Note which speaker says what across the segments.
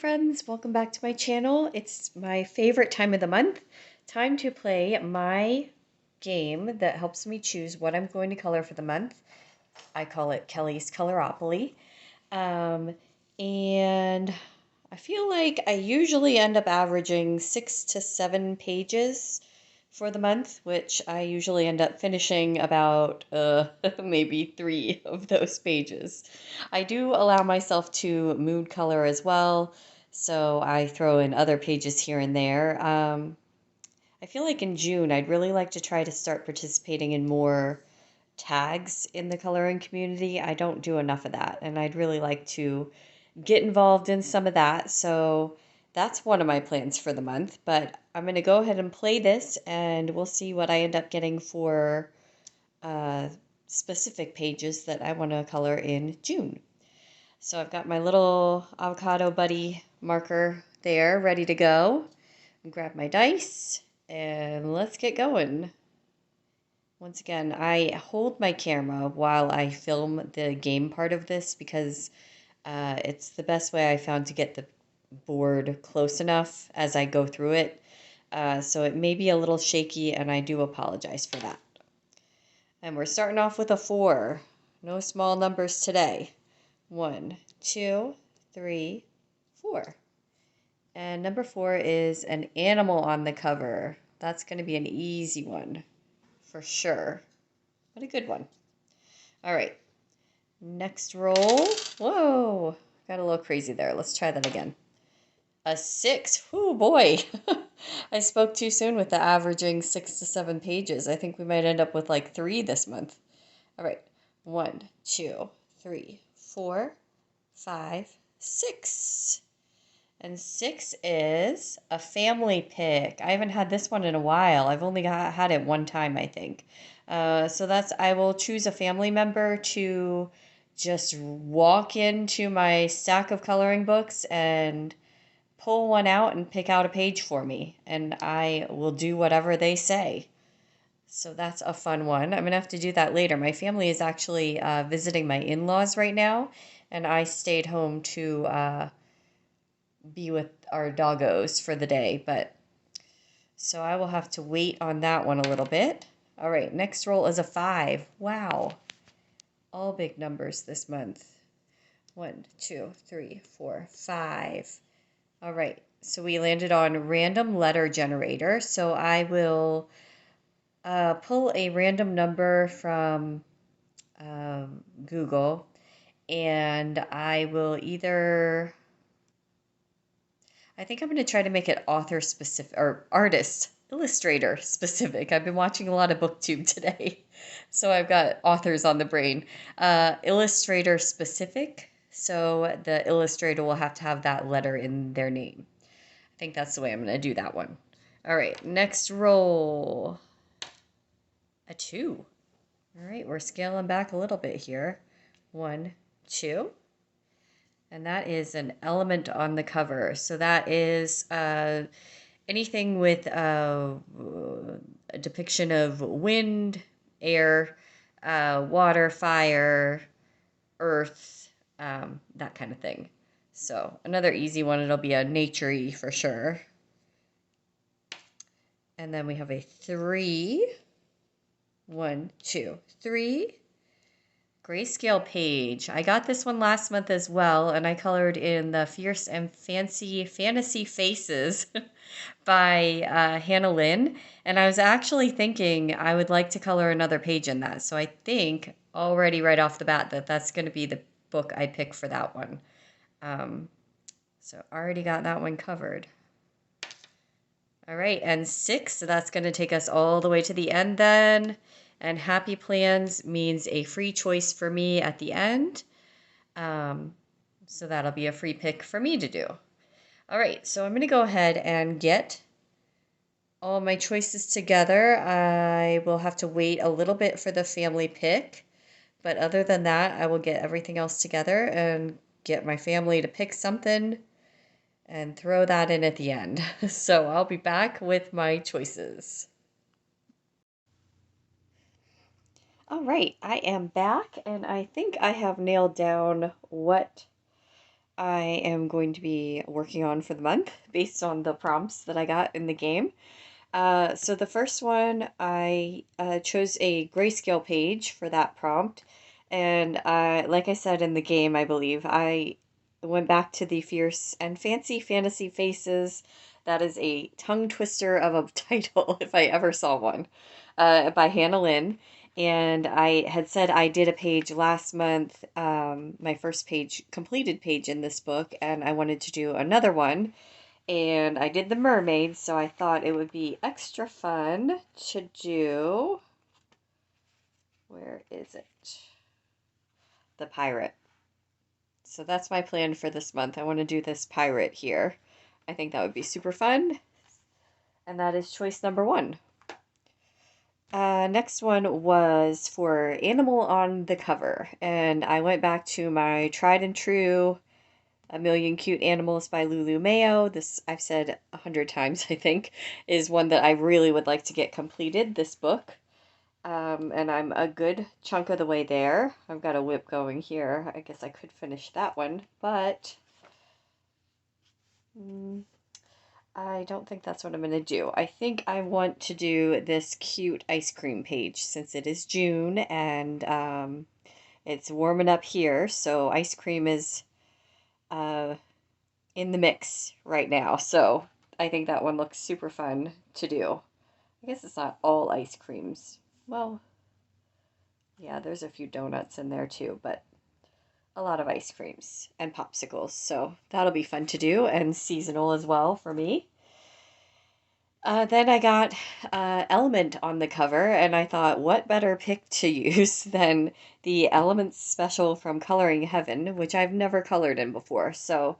Speaker 1: friends, welcome back to my channel. It's my favorite time of the month. Time to play my game that helps me choose what I'm going to color for the month. I call it Kelly's Coloropoly. And I feel like I usually end up averaging 6 to 7 pages for the month, which I usually end up finishing about maybe 3 of those pages. I do allow myself to mood color as well, so I throw in other pages here and there. I feel like in June I'd really like to try to start participating in more tags in the coloring community. I don't do enough of that, and I'd really like to get involved in some of that. So that's one of my plans for the month. But I'm going to go ahead and play this, and we'll see what I end up getting for specific pages that I want to color in June. So I've got my little avocado buddy marker there ready to go. Grab my dice, and let's get going. Once again, I hold my camera while I film the game part of this because it's the best way I found to get the board close enough as I go through it. So it may be a little shaky, and I do apologize for that. And we're starting off with a 4. No small numbers today. 1, 2, 3, 4. And number 4 is an animal on the cover. That's going to be an easy one for sure, but a good one. All right, next roll. Whoa, got a little crazy there. Let's try that again. A 6. Oh boy. I spoke too soon with the averaging 6 to 7 pages. I think we might end up with like 3 this month. All right, 1, 2, 3, 4, 5, 6. And 6 is a family pick. I haven't had this one in a while. I've only had it one time, I think. So I will choose a family member to just walk into my stack of coloring books and pull one out and pick out a page for me. And I will do whatever they say. So that's a fun one. I'm going to have to do that later. My family is actually visiting my in-laws right now, and I stayed home to be with our doggos for the day, but so I will have to wait on that one a little bit. All right, next roll is a 5. Wow, all big numbers this month. 1, 2, 3, 4, 5. All right, so we landed on random letter generator. So I will pull a random number from Google, and I will I think I'm going to try to make it author specific or artist, illustrator specific. I've been watching a lot of BookTube today, so I've got authors on the brain. Illustrator specific, so the illustrator will have to have that letter in their name. I think that's the way I'm going to do that one. All right, next roll. A 2. All right, we're scaling back a little bit here. 1, 2. And that is an element on the cover. So that is anything with a depiction of wind, air, water, fire, earth, that kind of thing. So another easy one. It'll be a nature-y for sure. And then we have a 3. 1, 2, 3. Grayscale page. I got this one last month as well, and I colored in the Fierce and Fancy Fantasy Faces by Hannah Lynn. And I was actually thinking I would like to color another page in that. So I think already right off the bat that's going to be the book I pick for that one. So already got that one covered. All right, and 6, so that's going to take us all the way to the end then. And happy plans means a free choice for me at the end. So that'll be a free pick for me to do. All right, so I'm going to go ahead and get all my choices together. I will have to wait a little bit for the family pick. But other than that, I will get everything else together and get my family to pick something and throw that in at the end. So I'll be back with my choices. All right, I am back, and I think I have nailed down what I am going to be working on for the month based on the prompts that I got in the game. So the first one, I chose a grayscale page for that prompt. And like I said in the game, I believe, I went back to the Fierce and Fancy Fantasy Faces. That is a tongue twister of a title, if I ever saw one, by Hannah Lynn. And I had said I did a page last month, my first page, completed page in this book, and I wanted to do another one. And I did the mermaid, so I thought it would be extra fun to do. Where is it? The pirate. So that's my plan for this month. I want to do this pirate here. I think that would be super fun. And that is choice number one. Next one was for animal on the cover. And I went back to my tried and true A Million Cute Animals by Lulu Mayo. This, I've said 100 times, I think, is one that I really would like to get completed, this book. And I'm a good chunk of the way there. I've got a whip going here. I guess I could finish that one, but I don't think that's what I'm going to do. I think I want to do this cute ice cream page since it is June and it's warming up here, so ice cream is in the mix right now. So I think that one looks super fun to do. I guess it's not all ice creams. Well, yeah, there's a few donuts in there too, but a lot of ice creams and popsicles. So that'll be fun to do and seasonal as well for me. Then I got Element on the cover, and I thought, what better pick to use than the Elements special from Coloring Heaven, which I've never colored in before. So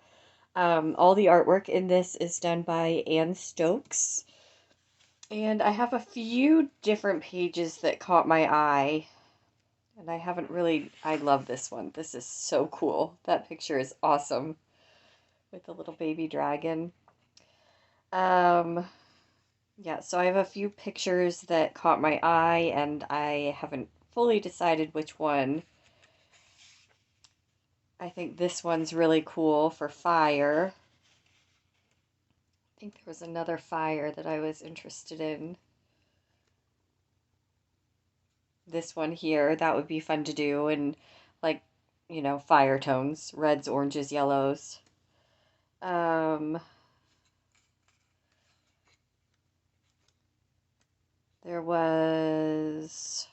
Speaker 1: all the artwork in this is done by Anne Stokes. And I have a few different pages that caught my eye. And I haven't really, I love this one. This is so cool. That picture is awesome with the little baby dragon. Yeah, so I have a few pictures that caught my eye, and I haven't fully decided which one. I think this one's really cool for fire. I think there was another fire that I was interested in. This one here, that would be fun to do, and like, you know, fire tones, reds, oranges, yellows. There was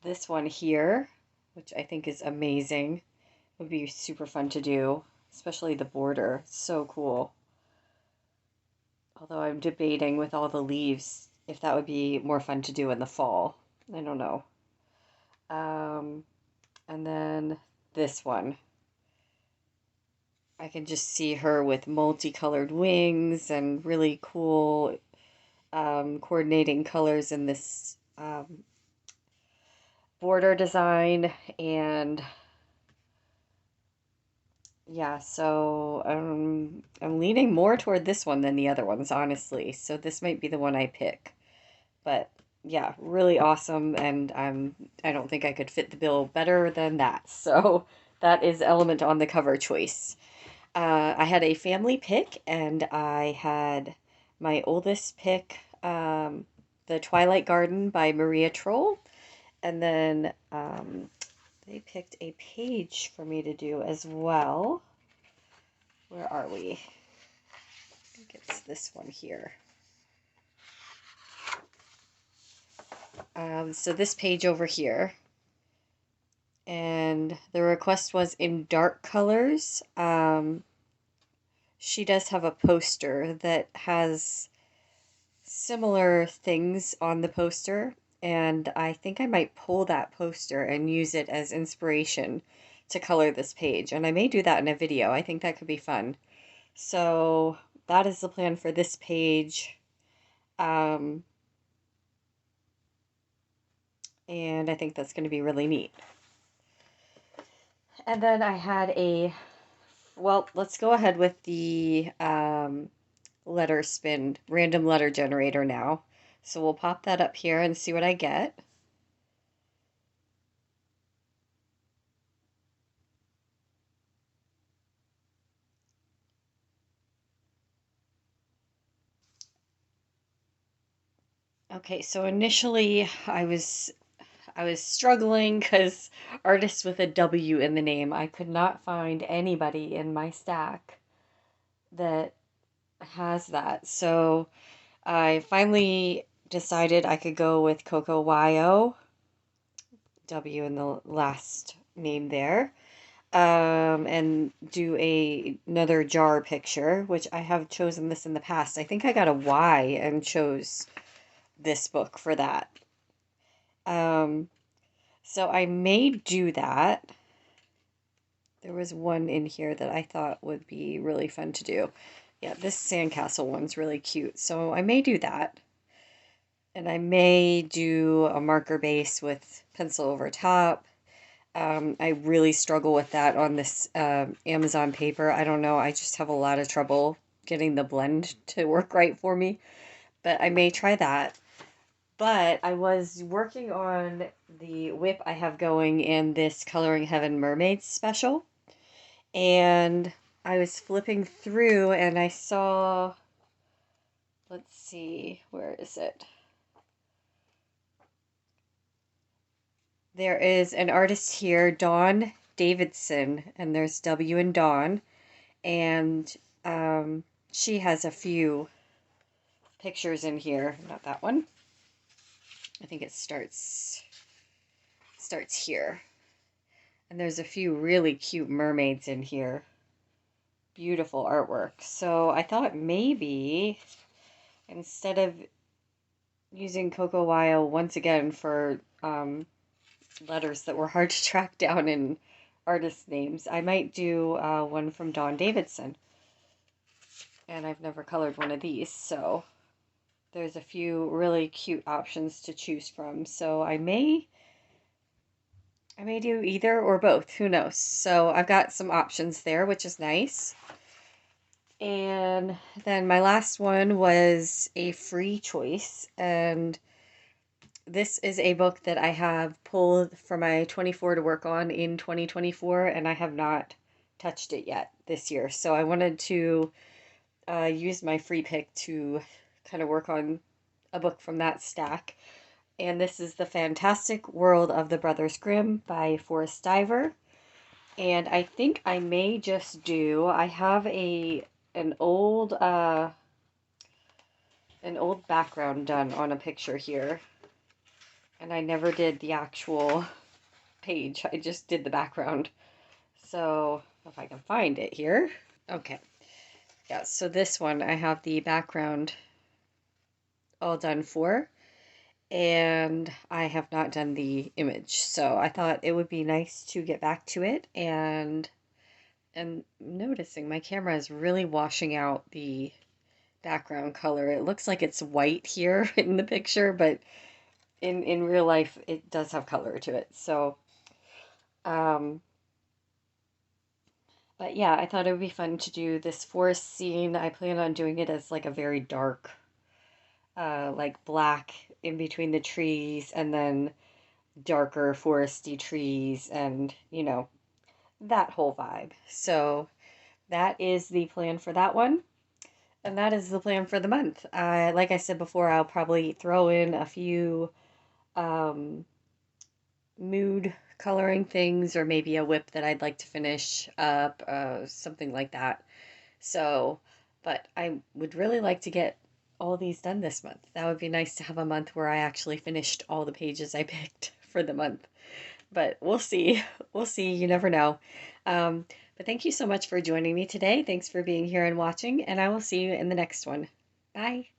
Speaker 1: this one here, which I think is amazing. Would be super fun to do, especially the border. So cool. Although I'm debating with all the leaves if that would be more fun to do in the fall. I don't know. And then this one. I can just see her with multicolored wings and really cool coordinating colors in this border design. And yeah, so I'm leaning more toward this one than the other ones, honestly. So this might be the one I pick. But yeah, really awesome, and I don't think I could fit the bill better than that. So that is Element on the cover choice. I had a family pick, and I had my oldest pick, The Twilight Garden by Maria Troll, and then they picked a page for me to do as well. Where are we? I think it's this one here. So this page over here. And the request was in dark colors. She does have a poster that has similar things on the poster, and I think I might pull that poster and use it as inspiration to color this page. And I may do that in a video. I think that could be fun. So that is the plan for this page. And I think that's going to be really neat. And then I had well, let's go ahead with the letter spin, random letter generator now. So we'll pop that up here and see what I get. Okay, so initially I was struggling because artist with a W in the name. I could not find anybody in my stack that has that. So I finally decided I could go with Coco YO, W in the last name there, and do another jar picture, which I have chosen this in the past. I think I got a Y and chose this book for that. Um, so I may do that. There was one in here that I thought would be really fun to do. Yeah, this sandcastle one's really cute, so I may do that. And I may do a marker base with pencil over top. I really struggle with that on this Amazon paper. I don't know, I just have a lot of trouble getting the blend to work right for me. But I may try that. But I was working on the whip I have going in this Coloring Heaven Mermaids special. And I was flipping through and I saw, let's see, where is it? There is an artist here, Dawn Davidson, and there's W in Dawn, and she has a few pictures in here. Not that one. I think it starts here. And there's a few really cute mermaids in here. Beautiful artwork. So I thought maybe instead of using Coco Wyo once again for letters that were hard to track down in artist names, I might do one from Dawn Davidson. And I've never colored one of these, so there's a few really cute options to choose from. So I may do either or both, who knows. So I've got some options there, which is nice. And then my last one was a free choice, and this is a book that I have pulled for my 24 to work on in 2024, and I have not touched it yet this year. So I wanted to use my free pick to kind of work on a book from that stack. And this is The Fantastic World of the Brothers Grimm by Forrest Diver. And I think I may just do, I have an old background done on a picture here. And I never did the actual page. I just did the background. So if I can find it here. Okay. Yeah, so this one I have the background all done for. And I have not done the image. So I thought it would be nice to get back to it, and noticing my camera is really washing out the background color. It looks like it's white here in the picture, but in real life it does have color to it. So but yeah, I thought it would be fun to do this forest scene. I plan on doing it as like a very dark like black in between the trees, and then darker foresty trees, and you know, that whole vibe. So that is the plan for that one, and that is the plan for the month. Like I said before, I'll probably throw in a few mood coloring things, or maybe a whip that I'd like to finish up, something like that. So, but I would really like to get all these done this month. That would be nice to have a month where I actually finished all the pages I picked for the month. But we'll see. We'll see. You never know. But thank you so much for joining me today. Thanks for being here and watching, and I will see you in the next one. Bye.